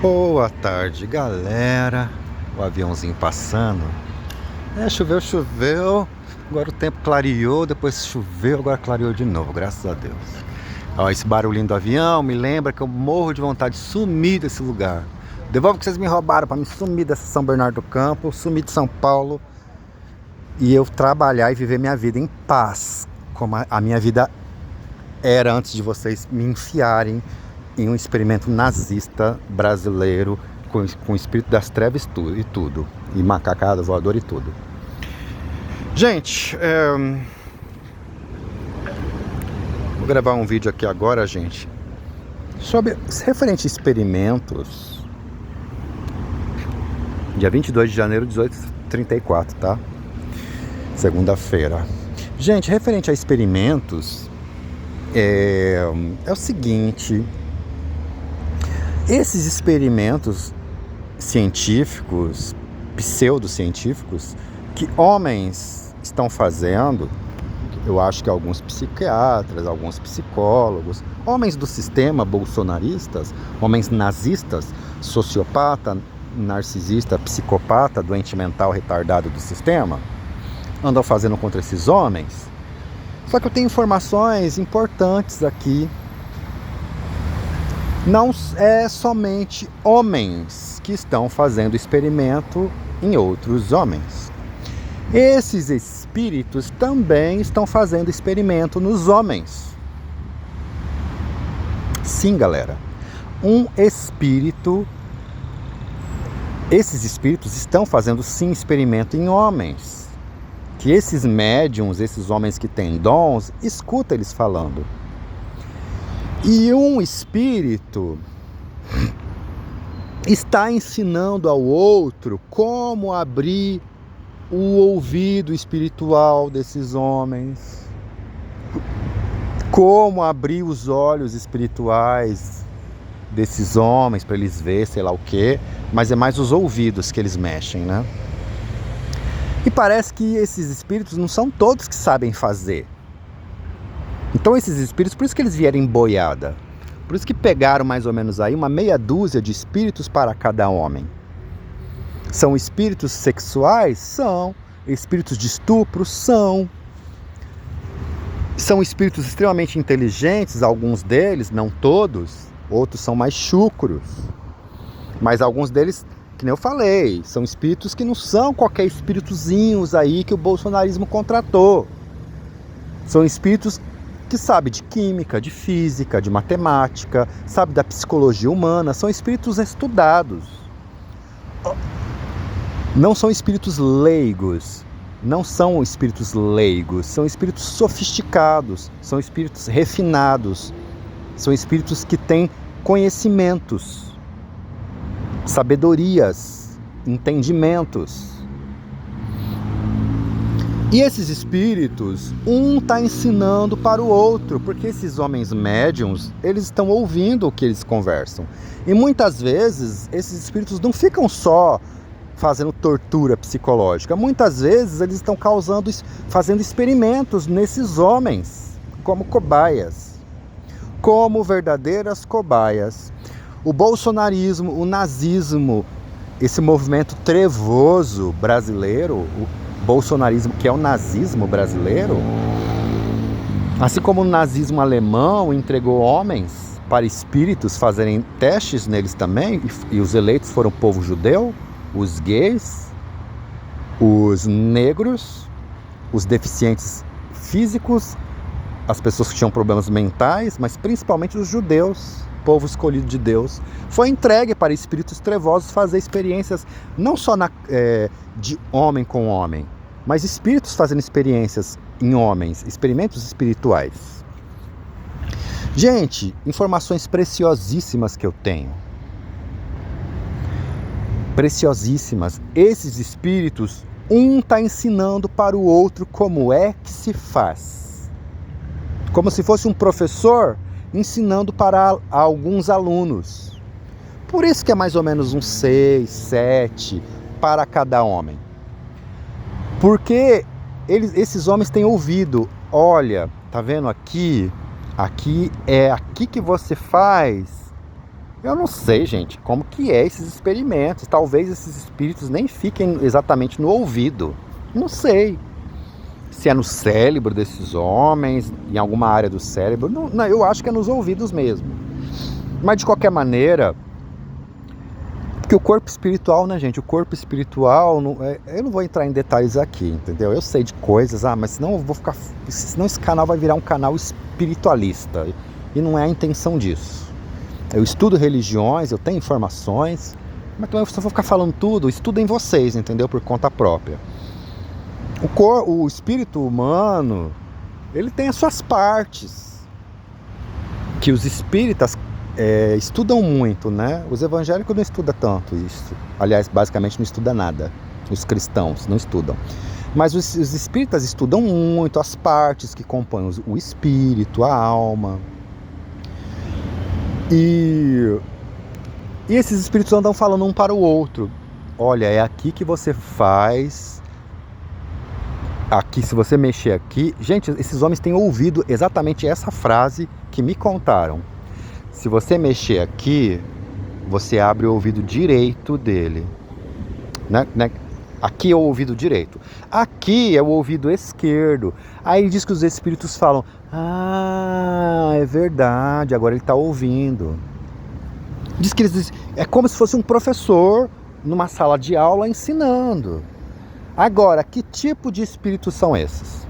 Boa tarde, galera. O aviãozinho passando. Choveu. Agora o tempo clareou, depois choveu, agora clareou de novo, graças a Deus. Ó, esse barulhinho do avião me lembra que eu morro de vontade de sumir desse lugar. Devolve o que vocês me roubaram para me sumir dessa São Bernardo do Campo, sumir de São Paulo e eu trabalhar e viver minha vida em paz, como a minha vida era antes de vocês me enfiarem em um experimento nazista brasileiro com o espírito das trevas e tudo, e macacada voadora e tudo. Gente, vou gravar um vídeo aqui agora, gente, sobre referente a experimentos, dia 22 de janeiro de 1834, tá? Segunda-feira. Gente, referente a experimentos, é o seguinte: esses experimentos científicos, pseudocientíficos, que homens estão fazendo, eu acho que alguns psiquiatras, alguns psicólogos, homens do sistema bolsonaristas, homens nazistas, sociopata, narcisista, psicopata, doente mental, retardado do sistema, andam fazendo contra esses homens. Só que eu tenho informações importantes aqui. Não é somente homens que estão fazendo experimento em outros homens. Esses espíritos também estão fazendo experimento nos homens. Sim, galera. Esses espíritos estão fazendo sim experimento em homens. Que esses médiums, esses homens que têm dons, escuta eles falando. E um espírito está ensinando ao outro como abrir o ouvido espiritual desses homens, como abrir os olhos espirituais desses homens para eles verem sei lá o que, mas é mais os ouvidos que eles mexem, né? E parece que esses espíritos não são todos que sabem fazer. Então esses espíritos, por isso que eles vieram em boiada. Por isso que pegaram mais ou menos aí uma meia dúzia de espíritos para cada homem. São espíritos sexuais? São. Espíritos de estupro? São. São espíritos extremamente inteligentes, alguns deles, não todos. Outros são mais chucros. Mas alguns deles, que nem eu falei, são espíritos que não são qualquer espíritozinhos aí que o bolsonarismo contratou. São espíritos que sabe de química, de física, de matemática, sabe da psicologia humana, são espíritos estudados. Não são espíritos leigos, são espíritos sofisticados, são espíritos refinados, são espíritos que têm conhecimentos, sabedorias, entendimentos. E esses espíritos, um está ensinando para o outro, porque esses homens médiums, eles estão ouvindo o que eles conversam. E muitas vezes, esses espíritos não ficam só fazendo tortura psicológica. Muitas vezes, eles estão fazendo experimentos nesses homens, como cobaias. Como verdadeiras cobaias. O bolsonarismo, o nazismo, esse movimento trevoso brasileiro, o bolsonarismo, que é o nazismo brasileiro, assim como o nazismo alemão entregou homens para espíritos fazerem testes neles também, e os eleitos foram o povo judeu, os gays, os negros, os deficientes físicos, as pessoas que tinham problemas mentais, mas principalmente os judeus, povo escolhido de Deus, foi entregue para espíritos trevosos fazer experiências não só de homem com homem, mas espíritos fazendo experiências em homens, experimentos espirituais. Gente, informações preciosíssimas que eu tenho. Preciosíssimas. Esses espíritos, um está ensinando para o outro como é que se faz. Como se fosse um professor ensinando para alguns alunos. Por isso que é mais ou menos uns 6, 7 para cada homem. Porque esses homens têm ouvido. Olha, tá vendo aqui? Aqui é aqui que você faz Eu não sei, gente, como que é esses experimentos. Talvez esses espíritos nem fiquem exatamente no ouvido. Não sei. Se é no cérebro desses homens, em alguma área do cérebro. Não, eu acho que é nos ouvidos mesmo. Mas de qualquer maneira, porque o corpo espiritual, né, gente? O corpo espiritual, eu não vou entrar em detalhes aqui, entendeu? Eu sei de coisas, mas senão eu vou ficar. Senão esse canal vai virar um canal espiritualista. E não é a intenção disso. Eu estudo religiões, eu tenho informações, mas também se eu vou ficar falando tudo, estudem vocês, entendeu? Por conta própria. O espírito humano, ele tem as suas partes, que os espíritas estudam muito, né? Os evangélicos não estudam tanto isso. Aliás, basicamente não estudam nada. Os cristãos não estudam. Mas os espíritas estudam muito as partes que compõem o espírito, a alma. E esses espíritos andam falando um para o outro. Olha, é aqui que você faz. Aqui, se você mexer aqui... Gente, esses homens têm ouvido exatamente essa frase que me contaram. Se você mexer aqui, você abre o ouvido direito dele. Né? Aqui é o ouvido direito. Aqui é o ouvido esquerdo. Aí diz que os espíritos falam: ah, é verdade, agora ele está ouvindo. Diz que é como se fosse um professor numa sala de aula ensinando. Agora, que tipo de espíritos são esses?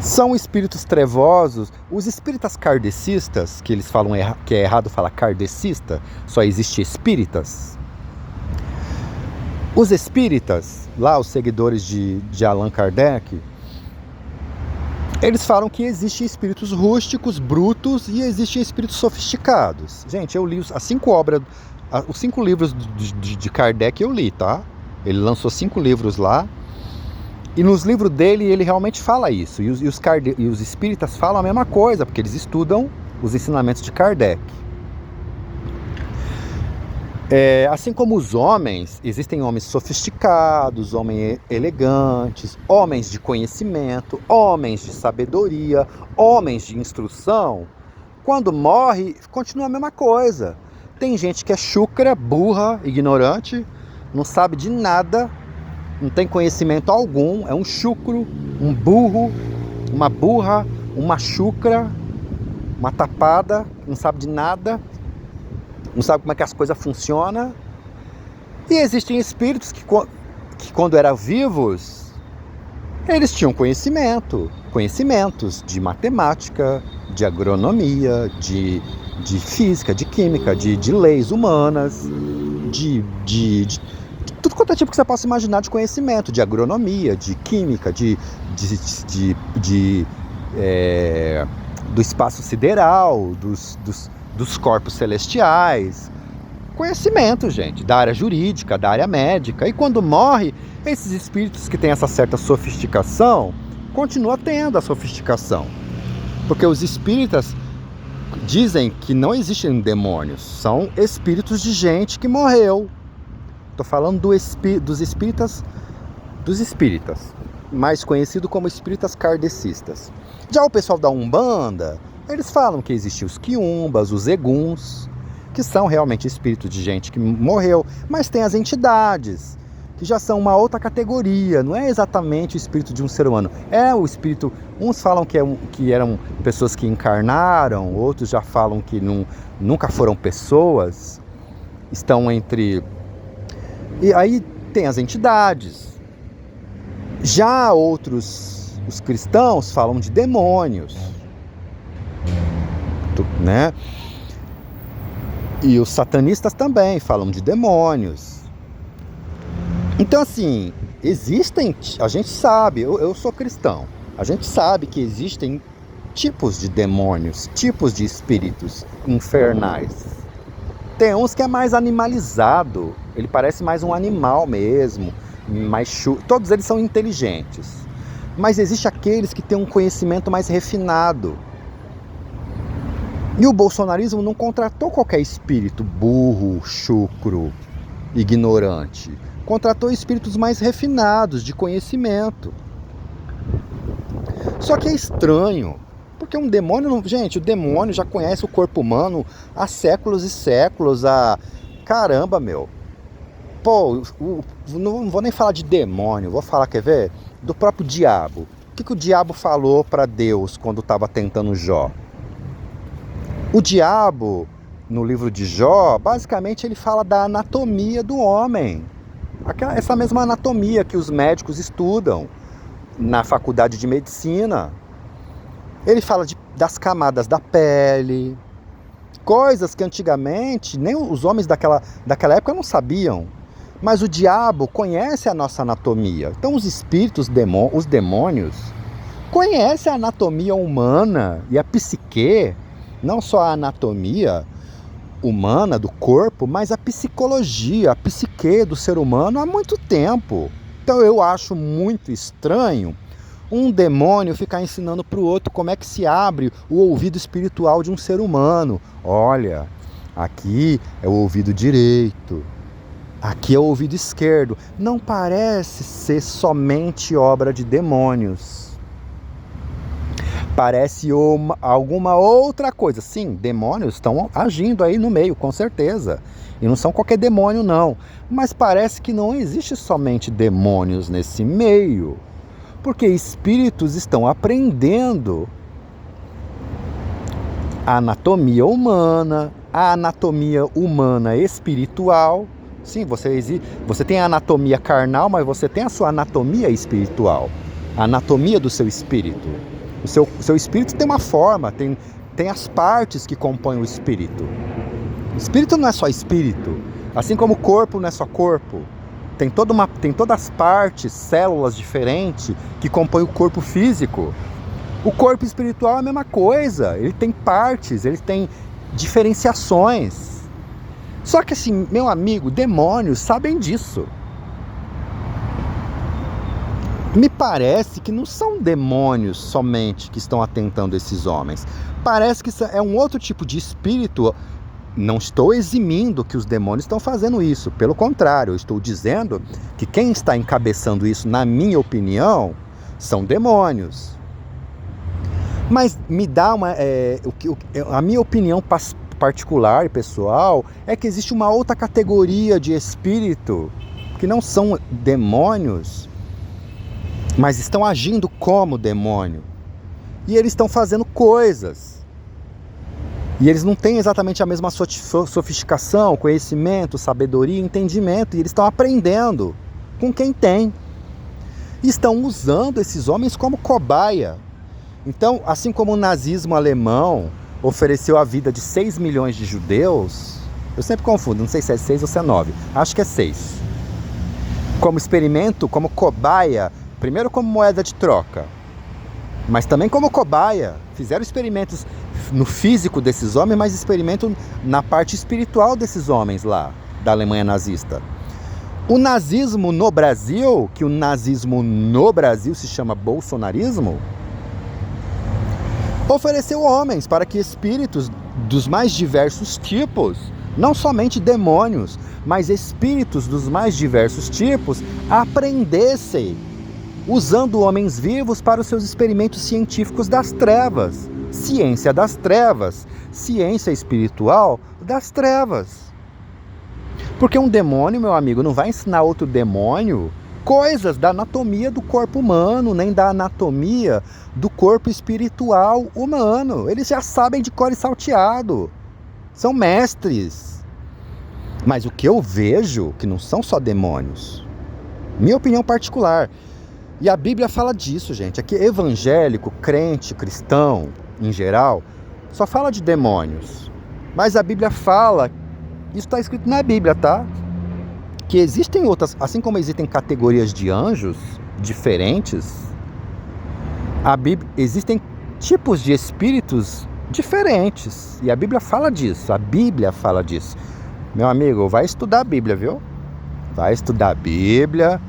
São espíritos trevosos. Os espíritas kardecistas, que eles falam que é errado falar kardecista, só existe espíritas. Os espíritas, lá os seguidores de Allan Kardec, eles falam que existem espíritos rústicos, brutos, e existem espíritos sofisticados. Gente, eu li os 5 livros de Kardec, eu li, tá? Ele lançou 5 livros lá, e nos livros dele ele realmente fala isso. E os espíritas falam a mesma coisa, porque eles estudam os ensinamentos de Kardec. Assim como os homens, existem homens sofisticados, homens elegantes, homens de conhecimento, homens de sabedoria, homens de instrução. Quando morre, continua a mesma coisa. Tem gente que é chucra, burra, ignorante, não sabe de nada, não tem conhecimento algum, é um chucro, um burro, uma burra, uma chucra, uma tapada, não sabe de nada. Não sabe como é que as coisas funcionam. E existem espíritos que quando eram vivos, eles tinham conhecimentos de matemática, de agronomia, de física, de química, de leis humanas, de tudo quanto é tipo que você possa imaginar de conhecimento, de agronomia, de química, do espaço sideral, dos corpos celestiais, conhecimento, gente, da área jurídica, da área médica. E quando morre, esses espíritos que têm essa certa sofisticação, continuam tendo a sofisticação. Porque os espíritas dizem que não existem demônios, são espíritos de gente que morreu. Estou falando dos espíritas, mais conhecido como espíritas kardecistas. Já o pessoal da Umbanda, eles falam que existem os quiumbas, os eguns, que são realmente espíritos de gente que morreu, mas tem as entidades, que já são uma outra categoria, não é exatamente o espírito de um ser humano. É o espírito, uns falam que eram pessoas que encarnaram, outros já falam que nunca foram pessoas, estão entre... E aí tem as entidades. Já outros, os cristãos, falam de demônios, né? E os satanistas também falam de demônios. Então, assim, existem, a gente sabe, eu sou cristão, a gente sabe que existem tipos de demônios, tipos de espíritos infernais. Tem uns que é mais animalizado, ele parece mais um animal mesmo, todos eles são inteligentes. Mas existe aqueles que têm um conhecimento mais refinado. E o bolsonarismo não contratou qualquer espírito burro, chucro, ignorante. Contratou espíritos mais refinados, de conhecimento. Só que é estranho, porque um demônio... Não... Gente, o demônio já conhece o corpo humano há séculos e séculos. Caramba, meu. Pô, não vou nem falar de demônio, vou falar, quer ver? Do próprio diabo. O que o diabo falou para Deus quando estava tentando Jó? O diabo, no livro de Jó, basicamente ele fala da anatomia do homem. Essa mesma anatomia que os médicos estudam na faculdade de medicina. Ele fala das camadas da pele, coisas que antigamente nem os homens daquela época não sabiam. Mas o diabo conhece a nossa anatomia. Então os espíritos, os demônios, conhecem a anatomia humana e a psique, não só a anatomia humana do corpo, mas a psicologia, a psique do ser humano há muito tempo. Então eu acho muito estranho um demônio ficar ensinando para o outro como é que se abre o ouvido espiritual de um ser humano. Olha, aqui é o ouvido direito, aqui é o ouvido esquerdo. Não parece ser somente obra de demônios. Parece alguma outra coisa. Sim, demônios estão agindo aí no meio, com certeza. E não são qualquer demônio, não. Mas parece que não existe somente demônios nesse meio. Porque espíritos estão aprendendo a anatomia humana espiritual. Sim, você tem a anatomia carnal, mas você tem a sua anatomia espiritual. A anatomia do seu espírito. O seu espírito tem uma forma, tem as partes que compõem o espírito. O espírito não é só espírito, assim como o corpo não é só corpo. Tem todas as partes, células diferentes que compõem o corpo físico. O corpo espiritual é a mesma coisa, ele tem partes, ele tem diferenciações. Só que assim, meu amigo, demônios sabem disso. Me parece que não são demônios somente que estão atentando esses homens. Parece que é um outro tipo de espírito. Não estou eximindo que os demônios estão fazendo isso. Pelo contrário, eu estou dizendo que quem está encabeçando isso, na minha opinião, são demônios. Mas me dá a minha opinião particular e pessoal é que existe uma outra categoria de espírito que não são demônios, mas estão agindo como demônio. E eles estão fazendo coisas. E eles não têm exatamente a mesma sofisticação, conhecimento, sabedoria, entendimento. E eles estão aprendendo com quem tem. E estão usando esses homens como cobaia. Então, assim como o nazismo alemão ofereceu a vida de 6 milhões de judeus, eu sempre confundo, não sei se é 6 ou se é 9, acho que é 6. Como experimento, como cobaia, primeiro como moeda de troca, mas também como cobaia. Fizeram experimentos no físico desses homens, mas experimento na parte espiritual desses homens lá, da Alemanha nazista. O nazismo no Brasil, que o nazismo no Brasil se chama bolsonarismo, ofereceu homens para que espíritos dos mais diversos tipos, não somente demônios, mas espíritos dos mais diversos tipos, aprendessem, usando homens vivos para os seus experimentos científicos das trevas. Ciência das trevas, ciência espiritual das trevas. Porque um demônio, meu amigo, não vai ensinar outro demônio coisas da anatomia do corpo humano, nem da anatomia do corpo espiritual humano. Eles já sabem de cor e salteado. São mestres. Mas o que eu vejo, que não são só demônios, minha opinião particular, e a Bíblia fala disso, gente. Aqui evangélico, crente, cristão, em geral, só fala de demônios. Mas a Bíblia fala, isso está escrito na Bíblia, tá? Que existem outras, assim como existem categorias de anjos diferentes, existem tipos de espíritos diferentes. E a Bíblia fala disso, Meu amigo, vai estudar a Bíblia, viu? Vai estudar a Bíblia.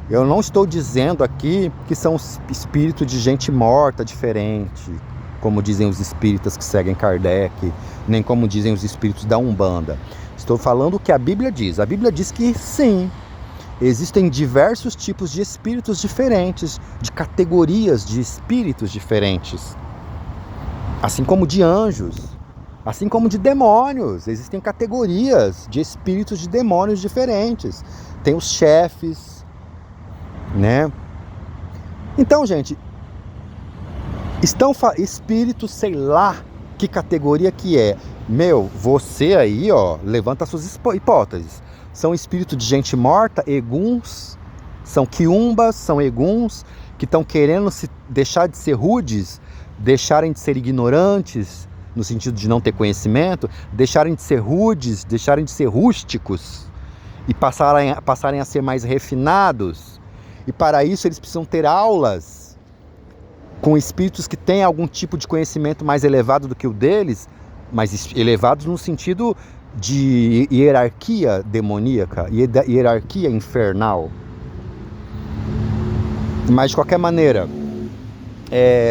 Eu não estou dizendo aqui que são espíritos de gente morta diferente, como dizem os espíritas que seguem Kardec, nem como dizem os espíritos da Umbanda. Estou falando o que a Bíblia diz. A Bíblia diz que sim, existem diversos tipos de espíritos diferentes, de categorias de espíritos diferentes. assim como de anjos, assim como de demônios. Existem categorias de espíritos de demônios diferentes. Tem os chefes, né? Então, gente, espíritos, sei lá que categoria que é. Meu, você aí, ó, levanta suas hipóteses. São espíritos de gente morta, eguns, são quiumbas, são eguns, que estão querendo se deixar de ser rudes, deixarem de ser ignorantes, no sentido de não ter conhecimento, deixarem de ser rudes, deixarem de ser rústicos e passarem a ser mais refinados. E para isso eles precisam ter aulas com espíritos que têm algum tipo de conhecimento mais elevado do que o deles, mas elevados no sentido de hierarquia demoníaca, hierarquia infernal. Mas de qualquer maneira,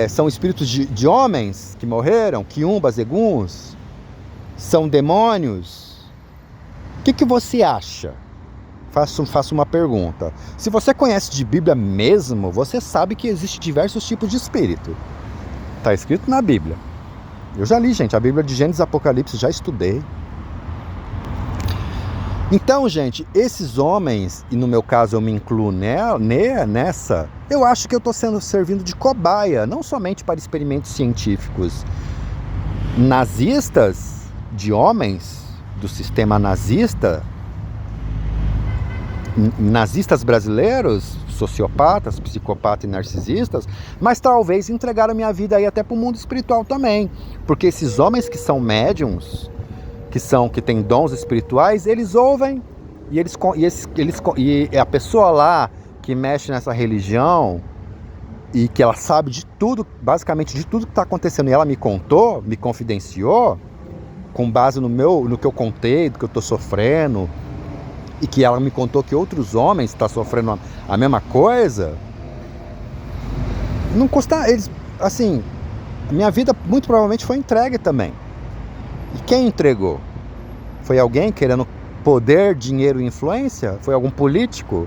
são espíritos de homens que morreram, quiumbas, eguns, são demônios. O que você acha? Faço uma pergunta. Se você conhece de Bíblia mesmo, você sabe que existem diversos tipos de espírito. Está escrito na Bíblia. Eu já li, gente, a Bíblia de Gênesis e Apocalipse, já estudei. Então, gente, esses homens, e no meu caso eu me incluo nessa, eu acho que eu estou servindo de cobaia, não somente para experimentos científicos nazistas, de homens do sistema nazista, nazistas brasileiros, sociopatas, psicopatas e narcisistas, mas talvez entregaram minha vida aí até para o mundo espiritual também, porque esses homens que são médiums, que têm dons espirituais, eles ouvem e a pessoa lá que mexe nessa religião e que ela sabe de tudo, basicamente de tudo que está acontecendo, e ela me contou, me confidenciou, com base no que eu contei, do que eu estou sofrendo, e que ela me contou que outros homens estão sofrendo a mesma coisa, não custa, eles, assim, a minha vida muito provavelmente foi entregue também. E quem entregou? Foi alguém querendo poder, dinheiro e influência? Foi algum político?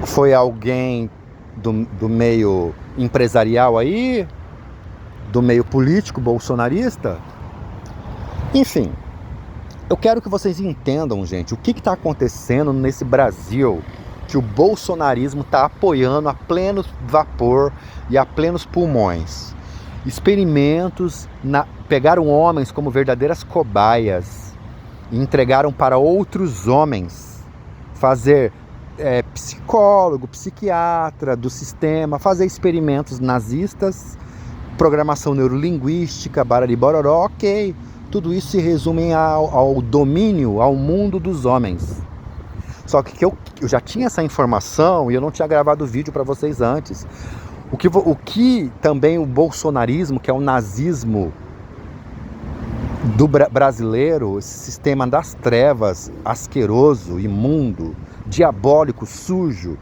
Foi alguém do meio empresarial aí? Do meio político bolsonarista? Enfim, eu quero que vocês entendam, gente, o que está acontecendo nesse Brasil, que o bolsonarismo está apoiando a pleno vapor e a plenos pulmões. Experimentos pegaram homens como verdadeiras cobaias e entregaram para outros homens fazer psicólogo, psiquiatra do sistema, fazer experimentos nazistas, programação neurolinguística, barari-bororó, ok. Tudo isso se resume ao domínio, ao mundo dos homens. Só que eu já tinha essa informação e eu não tinha gravado o vídeo para vocês antes. O que também o bolsonarismo, que é o nazismo do brasileiro, esse sistema das trevas, asqueroso, imundo, diabólico, sujo,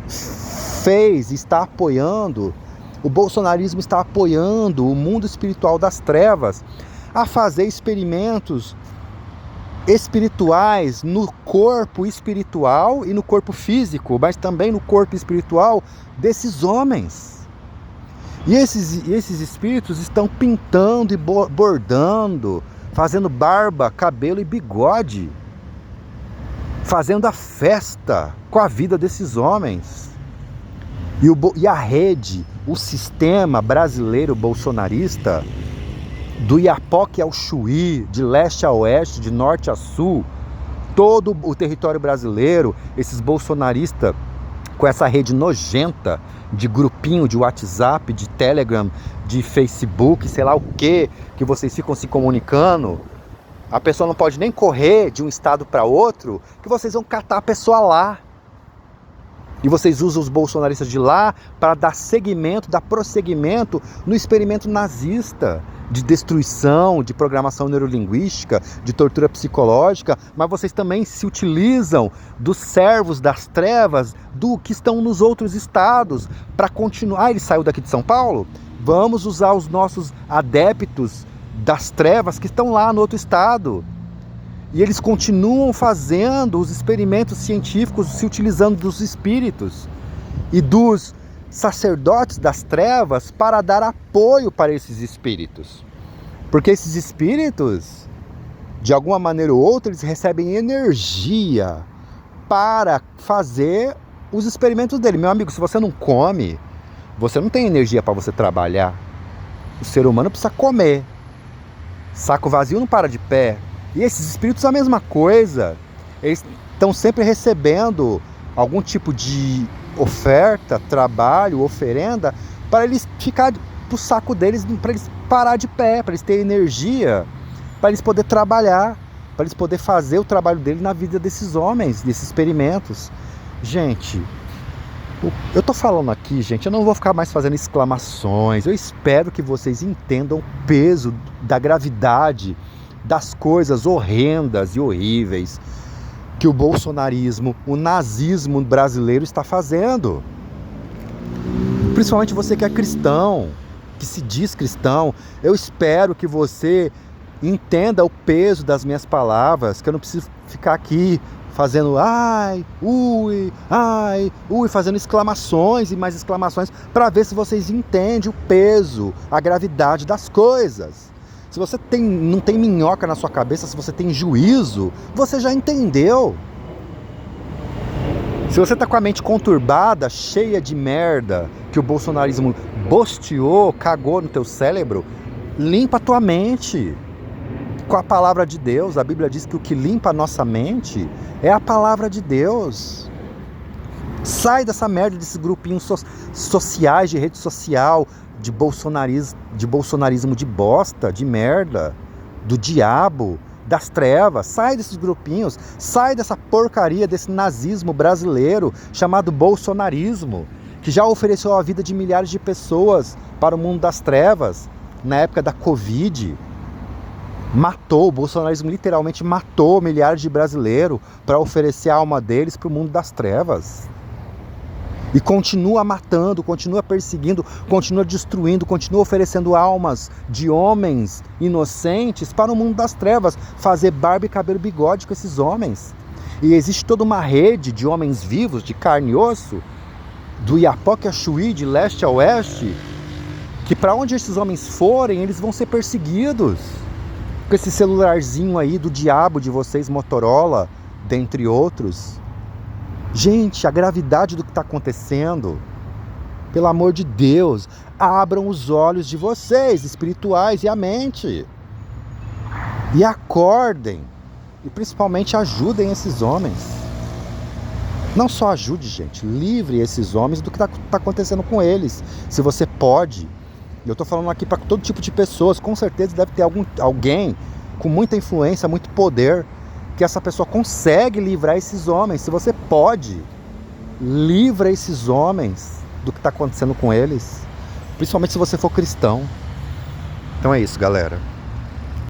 está apoiando, o bolsonarismo está apoiando o mundo espiritual das trevas a fazer experimentos espirituais no corpo espiritual e no corpo físico, mas também no corpo espiritual desses homens. E esses espíritos estão pintando e bordando, fazendo barba, cabelo e bigode, fazendo a festa com a vida desses homens. E a rede, o sistema brasileiro bolsonarista, do Iapoque ao Chuí, de leste a oeste, de norte a sul, todo o território brasileiro, esses bolsonaristas com essa rede nojenta de grupinho de WhatsApp, de Telegram, de Facebook, sei lá o que vocês ficam se comunicando. A pessoa não pode nem correr de um estado para outro, que vocês vão catar a pessoa lá. E vocês usam os bolsonaristas de lá para dar prosseguimento no experimento nazista, de destruição, de programação neurolinguística, de tortura psicológica, mas vocês também se utilizam dos servos das trevas que estão nos outros estados para continuar. Ele saiu daqui de São Paulo? Vamos usar os nossos adeptos das trevas que estão lá no outro estado. E eles continuam fazendo os experimentos científicos se utilizando dos espíritos e dos sacerdotes das trevas para dar apoio para esses espíritos. Porque esses espíritos, de alguma maneira ou outra, eles recebem energia para fazer os experimentos dele. Meu amigo, se você não come, você não tem energia para você trabalhar. O ser humano precisa comer. Saco vazio não para de pé. E esses espíritos a mesma coisa. Eles estão sempre recebendo algum tipo de oferta, trabalho, oferenda, para eles ficar pro saco deles, para eles parar de pé, para eles terem energia, para eles poderem trabalhar, para eles poderem fazer o trabalho deles na vida desses homens, desses experimentos. Gente, eu tô falando aqui, gente, eu não vou ficar mais fazendo exclamações. Eu espero que vocês entendam o peso da gravidade das coisas horrendas e horríveis que o bolsonarismo, o nazismo brasileiro está fazendo. Principalmente você que é cristão, que se diz cristão, eu espero que você entenda o peso das minhas palavras, que eu não preciso ficar aqui fazendo ai, ui, fazendo exclamações e mais exclamações para ver se vocês entendem o peso, a gravidade das coisas. Se você não tem minhoca na sua cabeça, se você tem juízo, você já entendeu. Se você tá com a mente conturbada, cheia de merda, que o bolsonarismo bosteou, cagou no teu cérebro, limpa a tua mente com a palavra de Deus. A Bíblia diz que o que limpa a nossa mente é a palavra de Deus. Sai dessa merda, desses grupinhos sociais, de rede social, de bolsonarismo de bosta, de merda, do diabo, das trevas. Sai desses grupinhos, sai dessa porcaria, desse nazismo brasileiro chamado bolsonarismo, que já ofereceu a vida de milhares de pessoas para o mundo das trevas na época da Covid. O bolsonarismo literalmente matou milhares de brasileiros para oferecer a alma deles para o mundo das trevas. E continua matando, continua perseguindo, continua destruindo, continua oferecendo almas de homens inocentes para o mundo das trevas, fazer barba e cabelo bigode com esses homens. E existe toda uma rede de homens vivos, de carne e osso, do Iapoque a Chuí, de leste a oeste, que para onde esses homens forem, eles vão ser perseguidos. Com esse celularzinho aí do diabo de vocês, Motorola, dentre outros. Gente, a gravidade do que está acontecendo, pelo amor de Deus, abram os olhos de vocês, espirituais, e a mente. E acordem. E principalmente ajudem esses homens. Não só ajude, gente, livre esses homens do que está acontecendo com eles. Se você pode. Eu estou falando aqui para todo tipo de pessoas. Com certeza deve ter alguém com muita influência, muito poder, que essa pessoa consegue livrar esses homens. Se você pode, livra esses homens do que está acontecendo com eles, principalmente se você for cristão. Então é isso, galera.